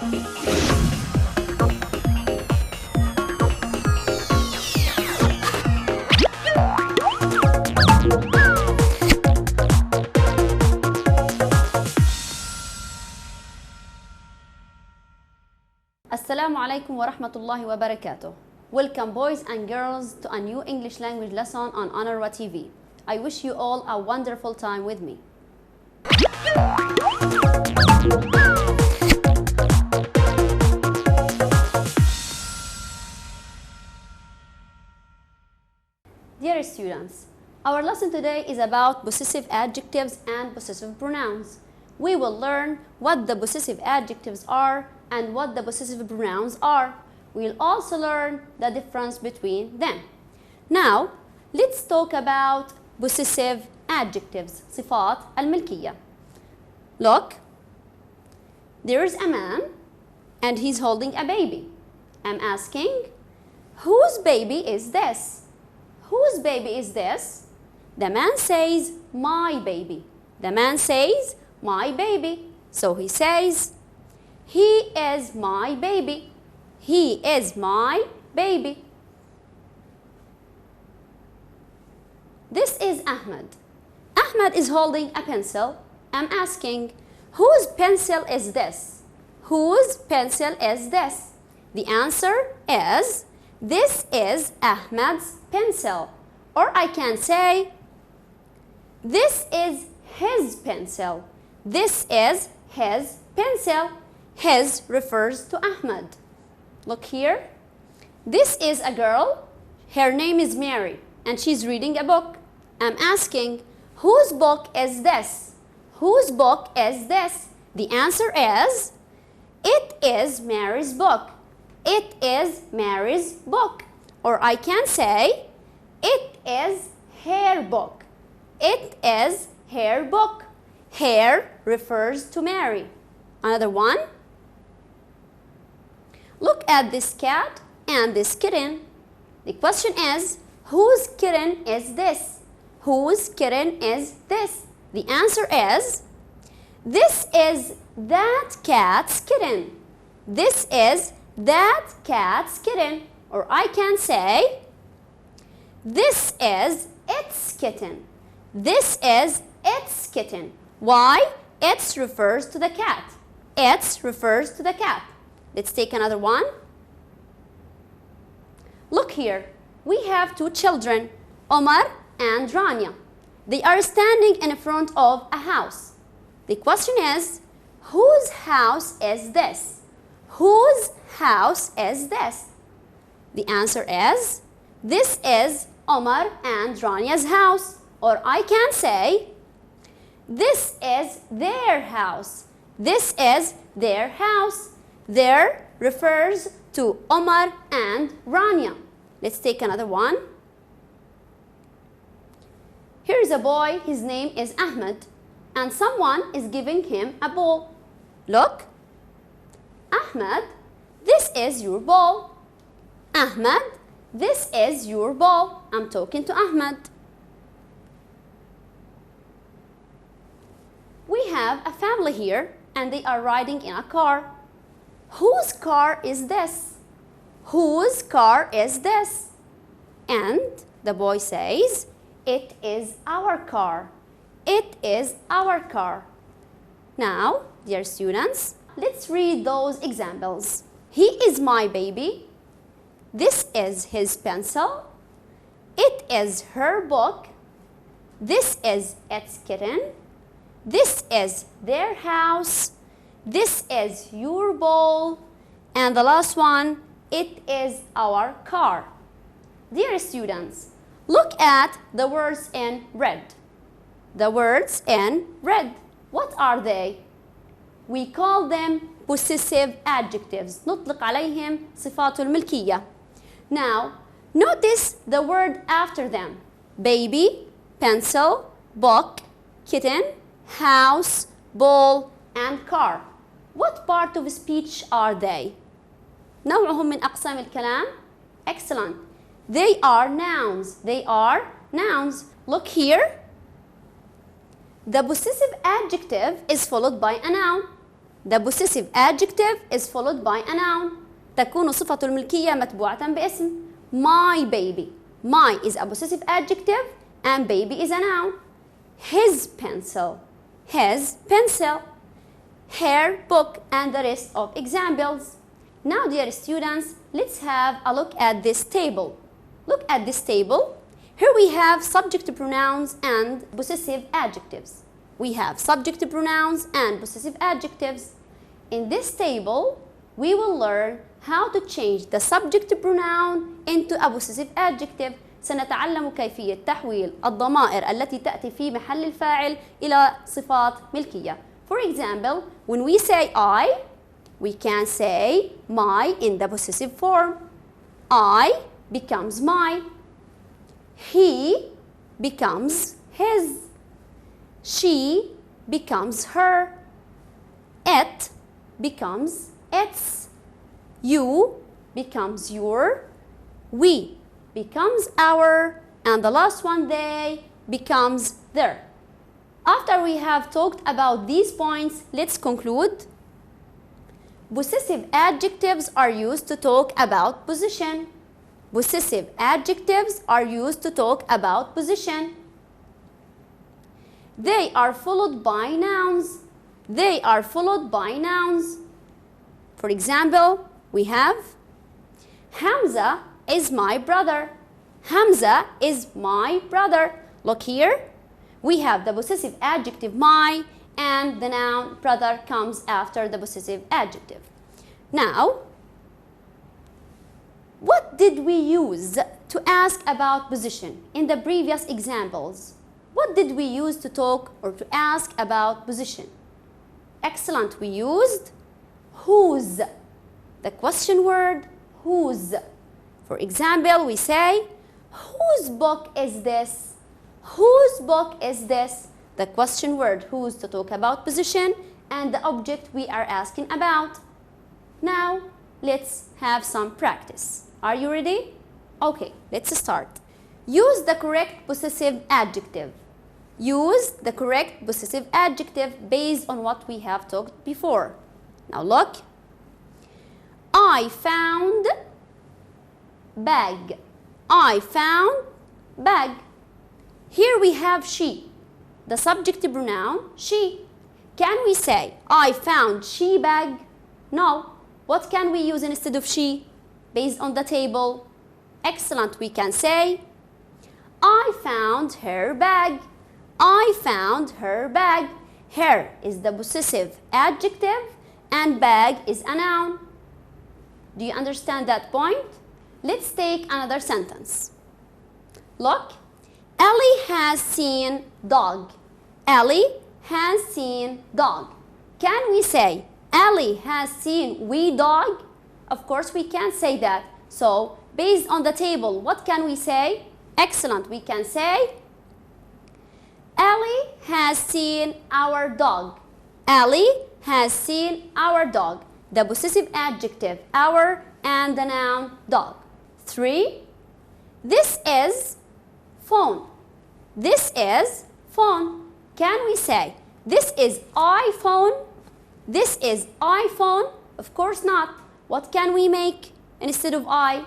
Assalamu alaikum wa rahmatullahi wa barakatuh. Welcome boys and girls to a new English language lesson on أونروا TV. I wish you all a wonderful time with me. Dear students, our lesson today is about possessive adjectives and possessive pronouns. We will learn what the possessive adjectives are and what the possessive pronouns are. We'll also learn the difference between them. Now, let's talk about possessive adjectives, صفات الملكية. Look, there is a man and he's holding a baby. I'm asking, whose baby is this? Whose baby is this? The man says, my baby. The man says, my baby. So he says, he is my baby. He is my baby. This is Ahmed. Ahmed is holding a pencil. I'm asking, whose pencil is this? Whose pencil is this? The answer is, this is Ahmed's pencil. Or I can say, this is his pencil. This is his pencil. His refers to Ahmed. Look here. This is a girl. Her name is Mary, and she's reading a book. I'm asking, whose book is this? Whose book is this? The answer is, it is Mary's book. It is Mary's book. Or I can say, it is her book. It is her book. Her refers to Mary. Another one. Look at this cat and this kitten. The question is, whose kitten is this? Whose kitten is this? The answer is, this is that cat's kitten. This is that cat's kitten. Or I can say, this is its kitten. This is its kitten. Why? Its refers to the cat. Its refers to the cat. Let's take another one. Look here. We have two children, Omar and Rania. They are standing in front of a house. The question is, whose house is this? Whose house is this? The answer is, this is Omar and Rania's house. Or I can say, this is their house. This is their house. Their refers to Omar and Rania. Let's take another one. Here's a boy, his name is Ahmed, and someone is giving him a ball. Look, Ahmed, this is your ball. Ahmed, this is your ball. I'm talking to Ahmed. We have a family here and they are riding in a car. Whose car is this? Whose car is this? And the boy says, it is our car. It is our car. Now, dear students, let's read those examples. He is my baby. This is his pencil. It is her book. This is its kitten. This is their house. This is your ball. And the last one, it is our car. Dear students, look at the words in red. The words in red. What are they? We call them possessive adjectives. نطلق عليهم صفات الملكية. Now, notice the word after them. Baby, pencil, book, kitten, house, ball, and car. What part of speech are they? نوعهم من أقسام الكلام. Excellent. They are nouns. They are nouns. Look here. The possessive adjective is followed by a noun. The possessive adjective is followed by a noun. تكون صفة الملكية متبوعة باسم. My baby. My is a possessive adjective and baby is a noun. His pencil. His pencil. Her book and the rest of examples. Now, dear students, let's have a look at this table. Look at this table. Here we have subject pronouns and possessive adjectives. We have subject pronouns and possessive adjectives. In this table, we will learn how to change the subject pronoun into a possessive adjective. سنتعلم كيفية تحويل الضمائر التي تأتي في محل الفاعل إلى صفات ملكية. For example, when we say I, we can say my in the possessive form. I becomes my. He becomes his. She becomes her. It becomes its. You becomes your. We becomes our. And the last one, they becomes their. After we have talked about these points, let's conclude. Possessive adjectives are used to talk about position. Possessive adjectives are used to talk about position. They are followed by nouns. They are followed by nouns. For example, we have Hamza is my brother. Hamza is my brother. Look here. We have the possessive adjective my and the noun brother comes after the possessive adjective. Now, what did we use to ask about position in the previous examples? What did we use to talk or to ask about position? Excellent, we used whose, the question word whose. For example, we say, whose book is this? Whose book is this? The question word whose to talk about position and the object we are asking about. Now, let's have some practice. Are you ready? Okay, let's start. Use the correct possessive adjective. Use the correct possessive adjective based on what we have talked before. Now look. I found bag. I found bag. Here we have she. The subject pronoun she. Can we say I found she bag? No. What can we use instead of she? Based on the table. Excellent. We can say I found her bag. I found her bag. Her is the possessive adjective and bag is a noun. Do you understand that point? Let's take another sentence. Look. Ellie has seen dog. Ellie has seen dog. Can we say Ellie has seen wee dog? Of course we can't say that. So based on the table, what can we say? Excellent. We can say Ellie has seen our dog. Ellie has seen our dog. The possessive adjective our and the noun dog. 3. This is phone. This is phone. Can we say this is iPhone? This is iPhone? Of course not. What can we make instead of I?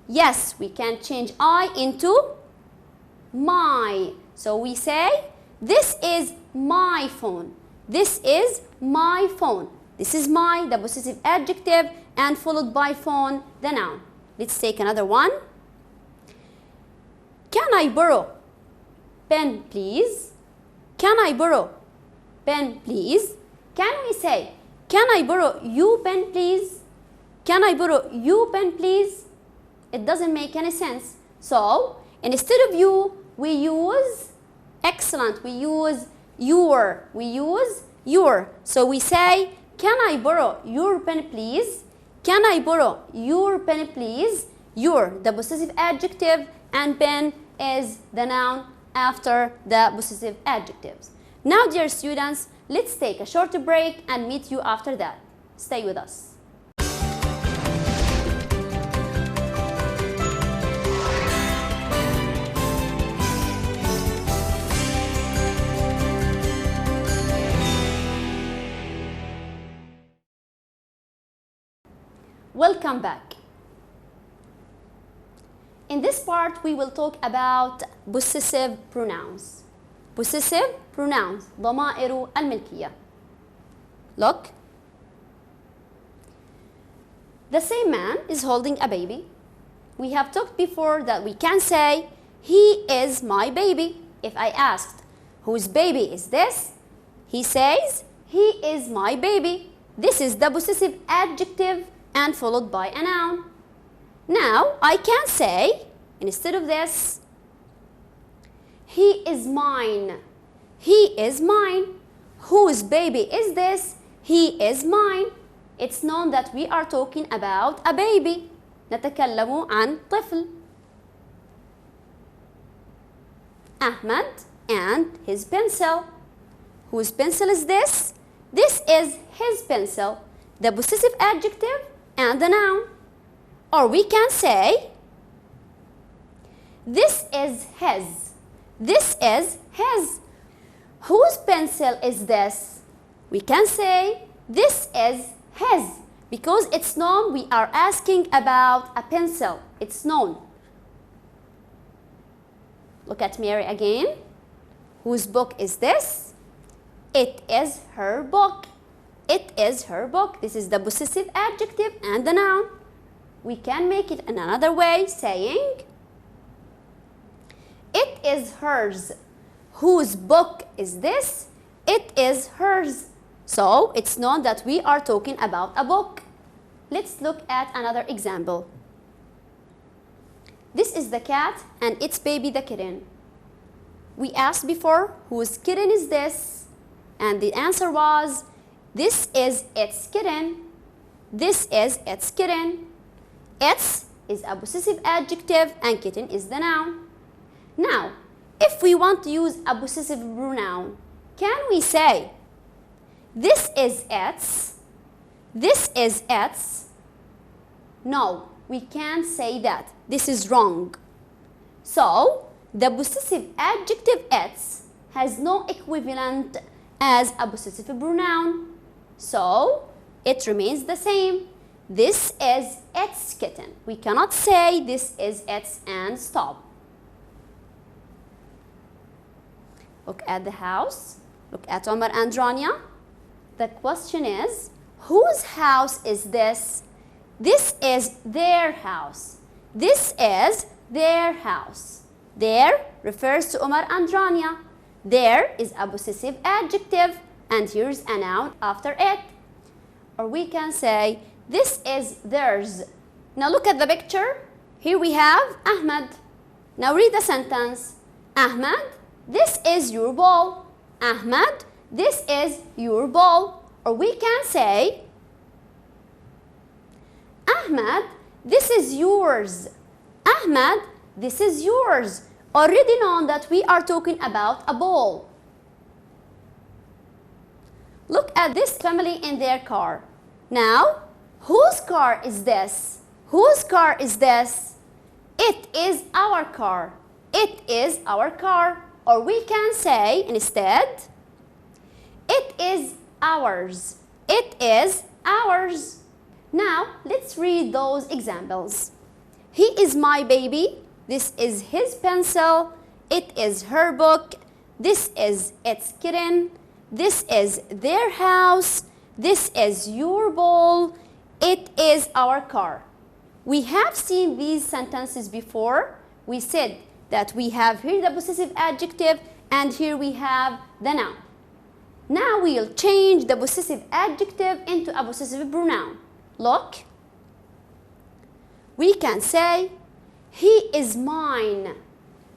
Yes, we can change I into my. So we say this is my phone. This is my phone. This is my, the possessive adjective, and followed by phone, the noun. Let's take another one. Can I borrow pen, please? Can I borrow pen, please? Can we say, can I borrow you pen, please? Can I borrow you pen, please? It doesn't make any sense. So, instead of you, we use, excellent, we use your. We use your. So we say, can I borrow your pen, please? Can I borrow your pen, please? Your, the possessive adjective, and pen is the noun after the possessive adjectives. Now, dear students, let's take a short break and meet you after that. Stay with us. Welcome back. In this part, we will talk about possessive pronouns. Possessive pronouns, ضمائر الملكية. Look. The same man is holding a baby. We have talked before that we can say, he is my baby. If I asked, whose baby is this? He says, he is my baby. This is the possessive adjective and followed by a noun. Now, I can say, instead of this, he is mine. He is mine. Whose baby is this? He is mine. It's known that we are talking about a baby. نتكلم عن طفل. Ahmed and his pencil. Whose pencil is this? This is his pencil. The possessive adjective and the noun. Or we can say, this is his. This is his. Whose pencil is this? We can say, this is his. Because it's known we are asking about a pencil. It's known. Look at Mary again. Whose book is this? It is her book. It is her book. This is the possessive adjective and the noun. We can make it in another way, saying, it is hers. Whose book is this? It is hers. So, it's known that we are talking about a book. Let's look at another example. This is the cat and its baby, the kitten. We asked before, whose kitten is this? And the answer was, this is its kitten. This is its kitten. Its is a possessive adjective and kitten is the noun. Now, if we want to use a possessive pronoun, can we say, this is its? This is its? No, we can't say that. This is wrong. So, the possessive adjective its has no equivalent as a possessive pronoun. So, it remains the same. This is its kitten. We cannot say this is its and stop. Look at the house. Look at Omar and Rania. The question is, whose house is this? This is their house. This is their house. Their refers to Omar and Rania. There is a possessive adjective and here's a noun after it. Or we can say, this is theirs. Now look at the picture. Here we have Ahmed. Now read the sentence. Ahmed, this is your ball. Ahmed, this is your ball. Or we can say, Ahmed, this is yours. Ahmed, this is yours. Already known that we are talking about a ball. Look at this family in their car. Now, whose car is this? Whose car is this? It is our car. It is our car. Or we can say instead, it is ours. It is ours. Now, let's read those examples. He is my baby. This is his pencil. It is her book. This is its kitten. This is their house. This is your ball. It is our car. We have seen these sentences before. We said that we have here the possessive adjective and here we have the noun. Now we'll change the possessive adjective into a possessive pronoun. Look. We can say, he is mine.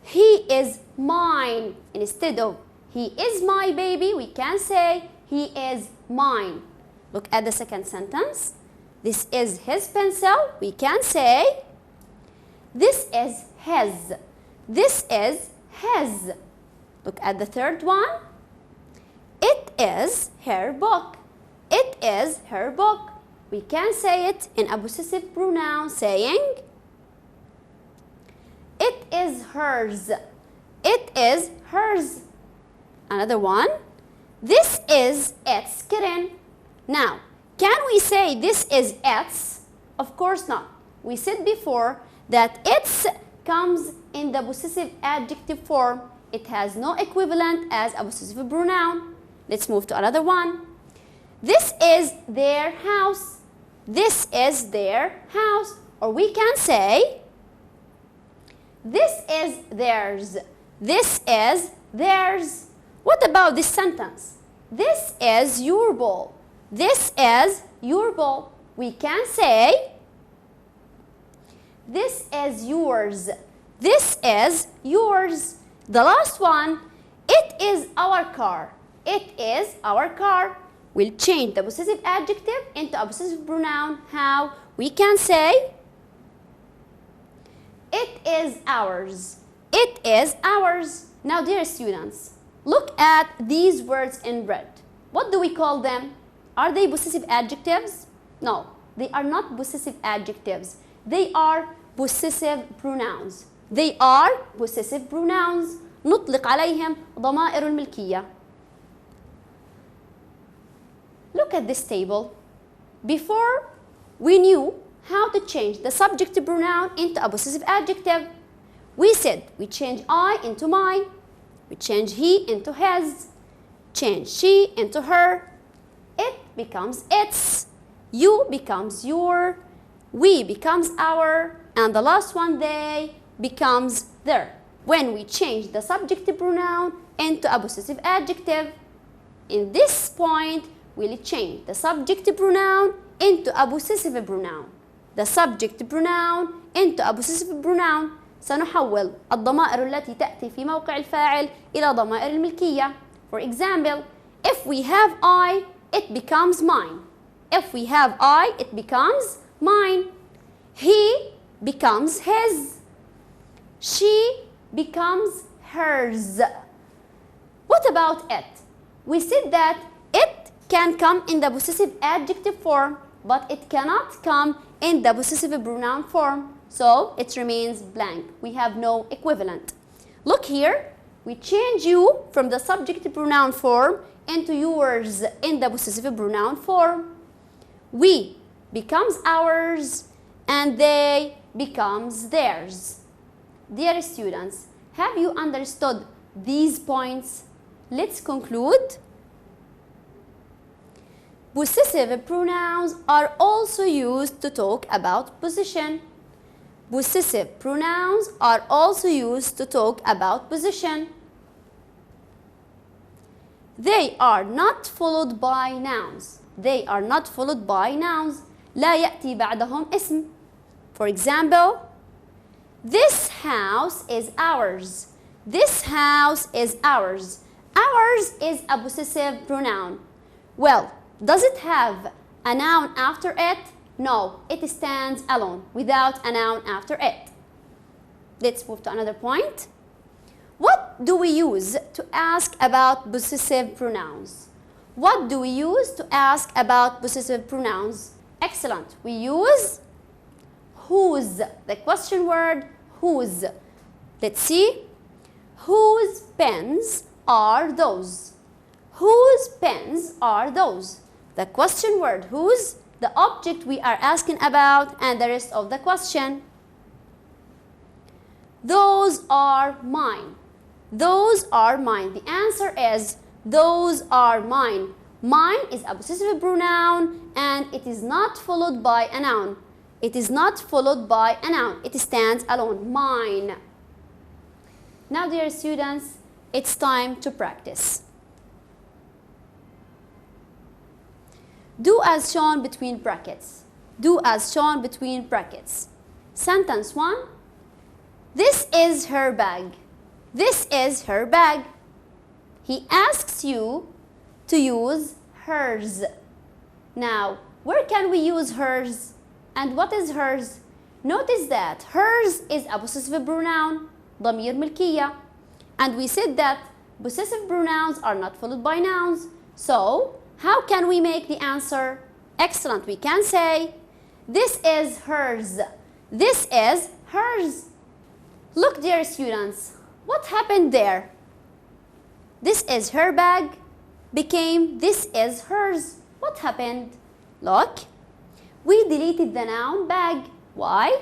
He is mine. Instead of he is my baby, we can say he is mine. Look at the second sentence. This is his pencil. We can say this is his. This is his. Look at the third one. It is her book. It is her book. We can say it in a possessive pronoun saying it is hers. It is hers. Another one. This is its kitten. Now, can we say this is its? Of course not. We said before that its comes in the possessive adjective form. It has no equivalent as a possessive pronoun. Let's move to another one. This is their house. This is their house. Or we can say, this is theirs. This is theirs. What about this sentence? This is your ball. This is your ball. We can say, this is yours. This is yours. The last one, it is our car. It is our car. We'll change the possessive adjective into a possessive pronoun. How? We can say, it is ours. It is ours. Now, dear students, look at these words in red. What do we call them? Are they possessive adjectives? No, they are not possessive adjectives. They are possessive pronouns. They are possessive pronouns. نطلق عليهم ضمائر الملكية. Look at this table. Before, we knew how to change the subject pronoun into a possessive adjective. We said we change I into my, we change he into his, change she into her, it becomes its, you becomes your, we becomes our, and the last one, they, becomes their. When we change the subject pronoun into a possessive adjective, in this point, we'll change the subject pronoun into a possessive pronoun. The subject pronoun into a possessive pronoun. سنحول الضمائر التي تأتي في موقع الفاعل إلى ضمائر الملكية. For example, if we have I, it becomes mine. If we have I, it becomes mine. He becomes his. She becomes hers. What about it? We said that it can come in the possessive adjective form, but it cannot come in the possessive pronoun form. So it remains blank. We have no equivalent. Look here. We change you from the subject pronoun form into yours in the possessive pronoun form. We becomes ours and they becomes theirs. Dear students, have you understood these points? Let's conclude. Possessive pronouns are also used to talk about position. Possessive pronouns are also used to talk about position. They are not followed by nouns. They are not followed by nouns. لا يأتي بعدهم اسم. For example, this house is ours. This house is ours. Ours is a possessive pronoun. Well, does it have a noun after it? No, it stands alone without a noun after it. Let's move to another point. What do we use to ask about possessive pronouns? What do we use to ask about possessive pronouns? Excellent. We use whose, the question word whose. Let's see. Whose pens are those? Whose pens are those? The question word whose, the object we are asking about, and the rest of the question. Those are mine. Those are mine. The answer is those are mine. Mine is a possessive pronoun and it is not followed by a noun. It is not followed by a noun. It stands alone. Mine. Now, dear students, it's time to practice. Do as shown between brackets. Do as shown between brackets. Sentence 1. This is her bag. This is her bag. He asks you to use hers. Now, where can we use hers? And what is hers? Notice that hers is a possessive pronoun, ضمير ملكية. And we said that possessive pronouns are not followed by nouns. So, how can we make the answer? Excellent. We can say, this is hers. This is hers. Look, dear students, what happened there? This is her bag became this is hers. What happened? Look, we deleted the noun bag. Why?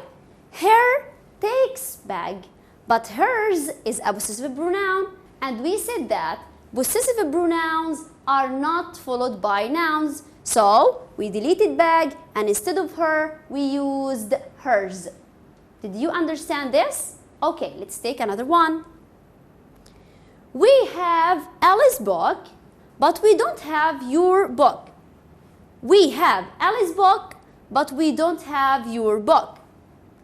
Her takes bag, but hers is a possessive pronoun, and we said that possessive pronouns are not followed by nouns. So we deleted bag, and instead of her, we used hers. Did you understand this? Okay, let's take another one. We have Alice's book, but we don't have your book. We have Alice's book, but we don't have your book.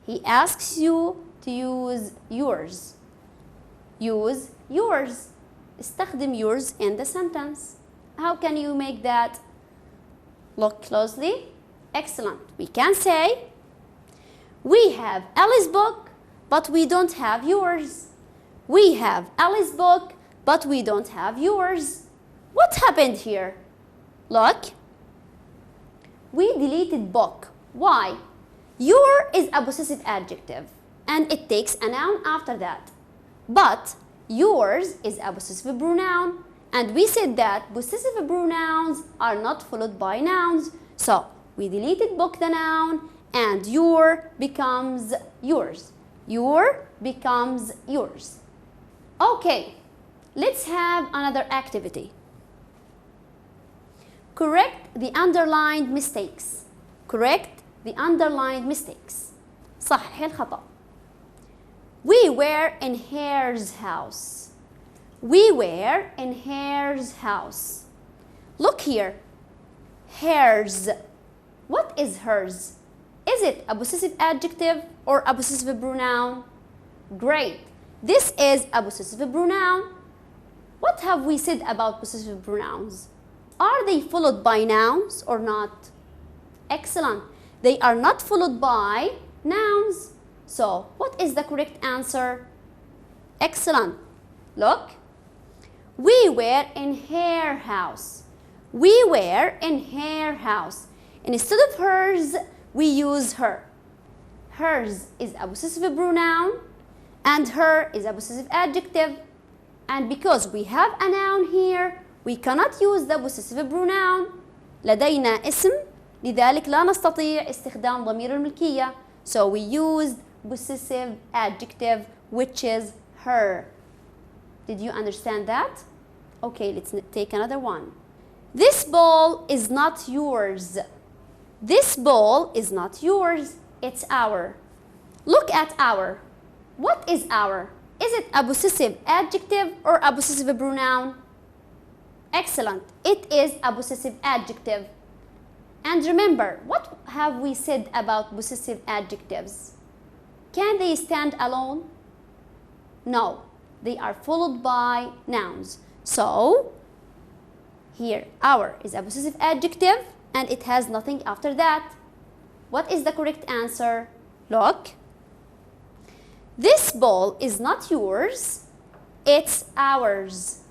He asks you to use yours. Use yours. استخدم yours in the sentence. How can you make that? Look closely. Excellent. We can say, we have Alice's book, but we don't have yours. We have Alice's book, but we don't have yours. What happened here? Look. We deleted book. Why? Your is a possessive adjective, and it takes a noun after that. But yours is a possessive pronoun, and we said that possessive pronouns are not followed by nouns. So we deleted book the noun, and your becomes yours. Your becomes yours. Okay, let's have another activity. Correct the underlined mistakes. Correct the underlined mistakes. صحح الخطأ. We were in Hare's house. We were in Hare's house. Look here. Hare's. What is hers? Is it a possessive adjective or a possessive pronoun? Great. This is a possessive pronoun. What have we said about possessive pronouns? Are they followed by nouns or not? Excellent. They are not followed by nouns. So, what is the correct answer? Excellent. Look. We were in her house. We were in her house. Instead of hers, we use her. Hers is a possessive pronoun, and her is a possessive adjective. And because we have a noun here, we cannot use the possessive pronoun. لدينا اسم، لذلك لا نستطيع استخدام ضمير الملكية. So we used possessive adjective, which is her. Did you understand that? Okay, let's take another one. This ball is not yours. This ball is not yours. It's our. Look at our. What is our? Is it a possessive adjective or a possessive pronoun? Excellent. It is a possessive adjective. And remember, what have we said about possessive adjectives? Can they stand alone? No. They are followed by nouns. So, here, our is a possessive adjective, and it has nothing after that. What is the correct answer? Look. This ball is not yours, it's ours.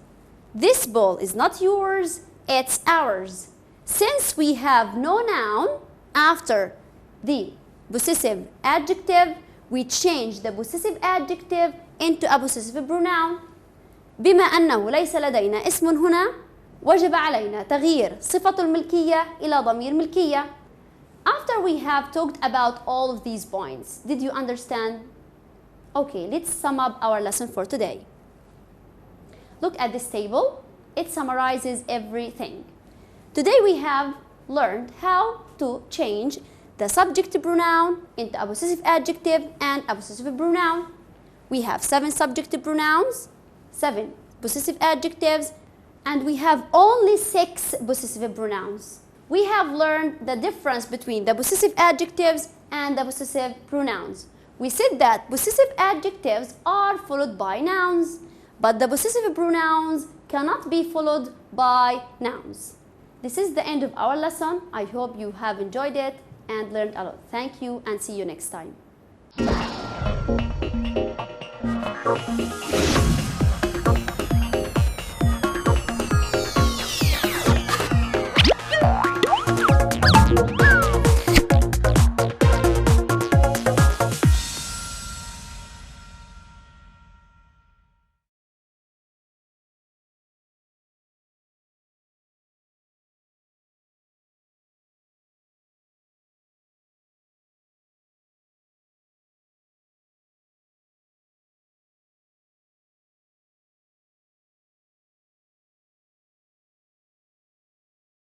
This ball is not yours, it's ours. Since we have no noun after the possessive adjective, we change the possessive adjective into a possessive pronoun. بما أنه ليس لدينا اسم هنا، وجب علينا تغيير صفة الملكية إلى ضمير ملكية. After we have talked about all of these points, did you understand? Okay, let's sum up our lesson for today. Look at this table. It summarizes everything. Today we have learned how to change the subject pronoun into a possessive adjective and a possessive pronoun. We have 7 subject pronouns, 7 possessive adjectives, and we have only 6 possessive pronouns. We have learned the difference between the possessive adjectives and the possessive pronouns. We said that possessive adjectives are followed by nouns, but the possessive pronouns cannot be followed by nouns. This is the end of our lesson. I hope you have enjoyed it and learned a lot. Thank you and see you next time.